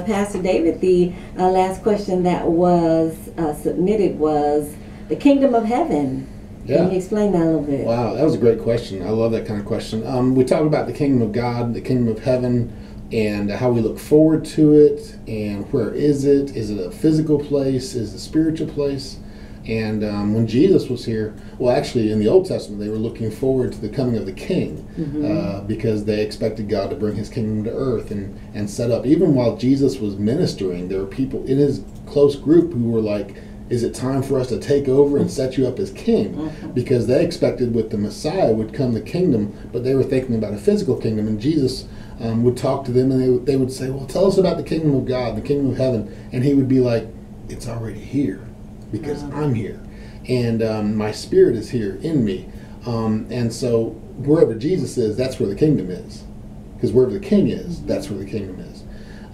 Pastor David, the last question that was submitted was the kingdom of heaven. Yeah. Can you explain that a little bit? Wow, that was a great question. I love that kind of question. We talk about the kingdom of God, the kingdom of heaven, and how we look forward to it, and where is it? Is it a physical place? Is it a spiritual place? And when Jesus was here, well, actually in the Old Testament, they were looking forward to the coming of the King, because they expected God to bring His kingdom to earth and set up. Even while Jesus was ministering, there were people in His close group who were like, is it time for us to take over and set you up as king? Because they expected with the Messiah would come the kingdom, but they were thinking about a physical kingdom. And Jesus would talk to them, and they would say, well, tell us about the kingdom of God, the kingdom of heaven. And He would be like, it's already here, because I'm here. And my spirit is here in me. And so wherever Jesus is, that's where the kingdom is. Because wherever the king is, that's where the kingdom is.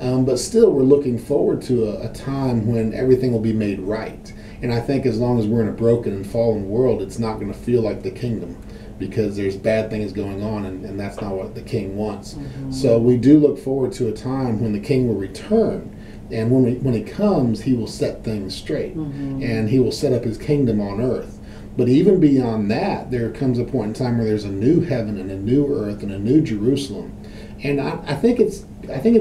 But still, we're looking forward to a time when everything will be made right. And I think as long as we're in a broken and fallen world, it's not going to feel like the kingdom, because there's bad things going on, and that's not what the king wants. So we do look forward to a time when the king will return. And when he comes, he will set things straight. And he will set up his kingdom on earth. But even beyond that, there comes a point in time where there's a new heaven and a new earth and a new Jerusalem. And I think it's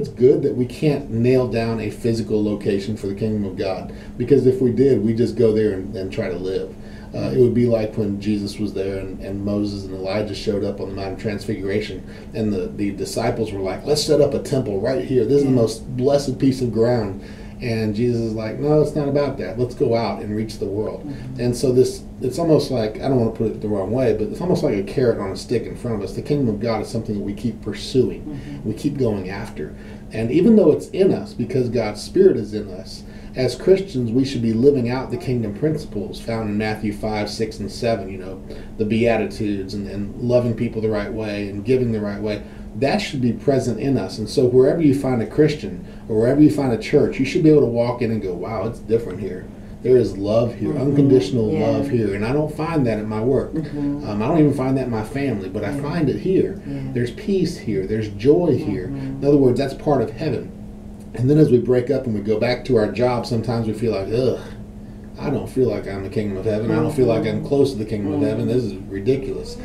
good that we can't nail down a physical location for the kingdom of God, because if we did, we just go there and try to live. It would be like when Jesus was there and Moses and Elijah showed up on the Mount of Transfiguration, and the disciples were like, let's set up a temple right here. This is the most blessed piece of ground. And Jesus is like, no, it's not about that. Let's go out and reach the world. And so it's almost like, I don't want to put it the wrong way, but it's almost like a carrot on a stick in front of us. The kingdom of God is something that we keep pursuing. We keep going after. And even though it's in us, because God's Spirit is in us, as Christians, we should be living out the kingdom principles found in Matthew 5, 6, and 7, the Beatitudes and loving people the right way and giving the right way. That should be present in us. And so wherever you find a Christian or wherever you find a church, you should be able to walk in and go, wow, it's different here. There is love here, unconditional love here. And I don't find that at my work. I don't even find that in my family, but I find it here. There's peace here. There's joy here. In other words, that's part of heaven. And then as we break up and we go back to our job, sometimes we feel like, ugh, I don't feel like I'm in the kingdom of heaven. I don't feel like I'm close to the kingdom of heaven. This is ridiculous.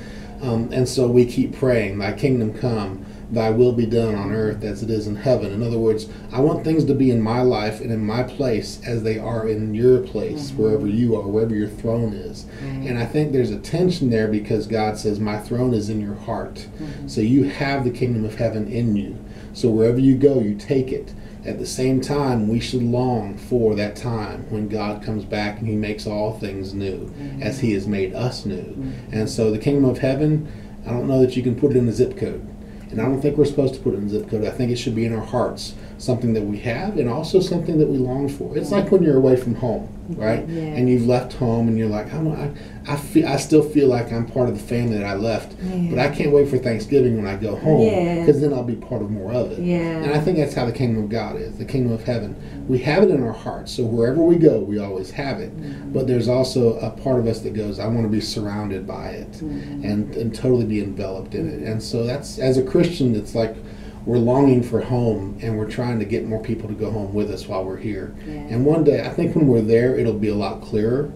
And so we keep praying, thy kingdom come, thy will be done on earth as it is in heaven. In other words, I want things to be in my life and in my place as they are in your place, wherever you are, wherever your throne is. And I think there's a tension there, because God says, my throne is in your heart. So you have the kingdom of heaven in you. So wherever you go, you take it. At the same time, we should long for that time when God comes back and He makes all things new, as He has made us new. And so the kingdom of heaven, I don't know that you can put it in a zip code. And I don't think we're supposed to put it in a zip code. I think it should be in our hearts, something that we have and also something that we long for. It's like when you're away from home, right? And you've left home and you're like, I still feel like I'm part of the family that I left, but I can't wait for Thanksgiving when I go home, because then I'll be part of more of it. And I think that's how the kingdom of God is, the kingdom of heaven. We have it in our hearts, so wherever we go, we always have it. But there's also a part of us that goes, I want to be surrounded by it and totally be enveloped in it. And so that's, as a Christian, it's like we're longing for home, and we're trying to get more people to go home with us while we're here. And one day, I think when we're there, it'll be a lot clearer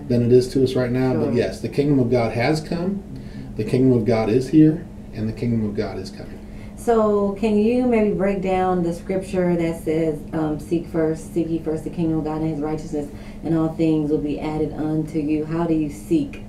than it is to us right now. But yes, the kingdom of God has come, the kingdom of God is here, and the kingdom of God is coming. So can you maybe break down the scripture that says, seek ye first the kingdom of God and His righteousness, and all things will be added unto you? How do you seek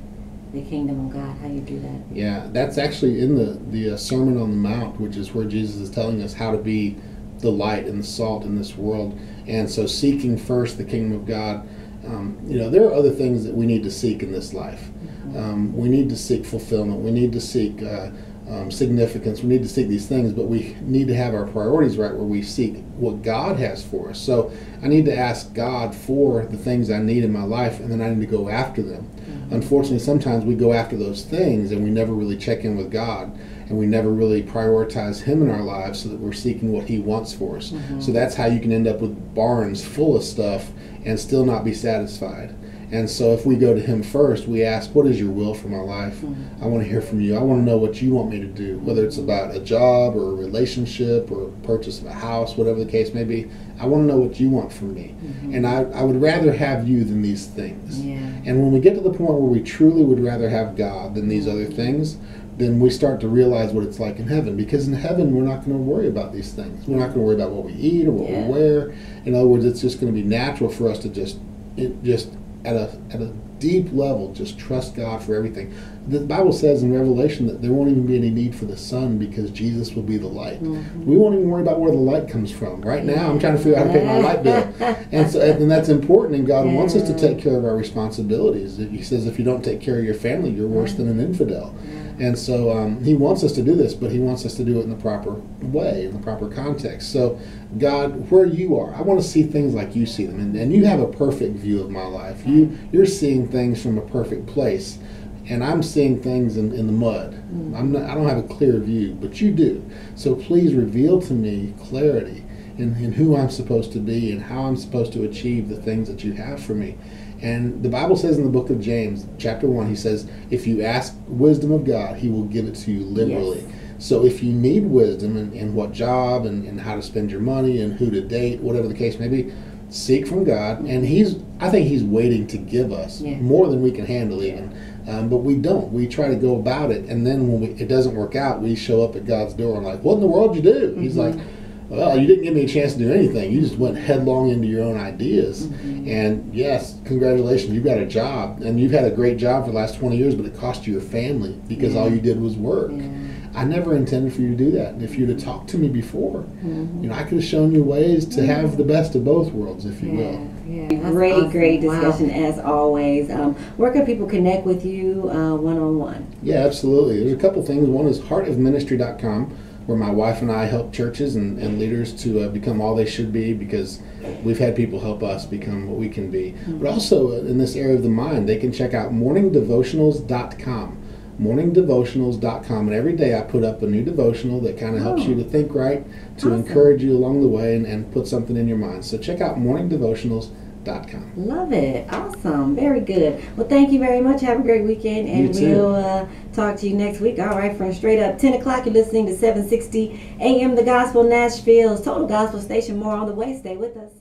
the kingdom of God? How do you do that? Yeah, that's actually in the Sermon on the Mount, which is where Jesus is telling us how to be the light and the salt in this world. And so seeking first the kingdom of God, there are other things that we need to seek in this life. We need to seek fulfillment. We need to seek significance. We need to seek these things, but we need to have our priorities right, where we seek what God has for us. So I need to ask God for the things I need in my life, and then I need to go after them. Unfortunately, sometimes we go after those things and we never really check in with God, and we never really prioritize Him in our lives so that we're seeking what He wants for us. So that's how you can end up with barns full of stuff and still not be satisfied. And so if we go to him first, we ask, what is your will for my life? I want to hear from you. I want to know what you want me to do, whether it's about a job or a relationship or purchase of a house, whatever the case may be. I want to know what you want from me. And I would rather have you than these things. And when we get to the point where we truly would rather have God than these other things, then we start to realize what it's like in heaven. Because in heaven, we're not going to worry about these things. We're not going to worry about what we eat or what we wear. In other words, it's just going to be natural for us to just at a deep level, just trust God for everything. The Bible says in Revelation that there won't even be any need for the sun because Jesus will be the light. We won't even worry about where the light comes from. Right now, I'm trying to figure out how to pay my light bill. And that's important, and God wants us to take care of our responsibilities. He says if you don't take care of your family, you're worse than an infidel. And so he wants us to do this, but he wants us to do it in the proper way, in the proper context. So God, where you are, I want to see things like you see them. And you have a perfect view of my life. You're seeing things from a perfect place. And I'm seeing things in the mud. I don't have a clear view, but you do. So please reveal to me clarity in who I'm supposed to be and how I'm supposed to achieve the things that you have for me. And the Bible says in the book of James, chapter 1, he says, if you ask wisdom of God, he will give it to you liberally. So if you need wisdom in what job and how to spend your money and who to date, whatever the case may be, seek from God. And I think he's waiting to give us more than we can handle even. But we don't. We try to go about it. And then when it doesn't work out, we show up at God's door and like, what in the world did you do? He's like, well, you didn't give me a chance to do anything. You just went headlong into your own ideas. And yes, congratulations, you've got a job. And you've had a great job for the last 20 years, but it cost you your family because all you did was work. I never intended for you to do that. And if you'd have talked to me before, I could have shown you ways to have the best of both worlds, if you will. Great, awesome. Great discussion as always. Where can people connect with you one-on-one? Yeah, absolutely. There's a couple things. One is heartofministry.com, where my wife and I help churches and leaders to become all they should be, because we've had people help us become what we can be. But also in this area of the mind, they can check out morningdevotionals.com. morningdevotionals.com, and every day I put up a new devotional that kind of helps you to think right, to encourage you along the way and put something in your mind. So check out morningdevotionals.com. Love it. Awesome. Very good. Well, thank you very much. Have a great weekend, and we'll talk to you next week. All right, friends, straight up 10 o'clock, you're listening to 760 AM The Gospel, Nashville's Total Gospel Station. More on the way. Stay with us.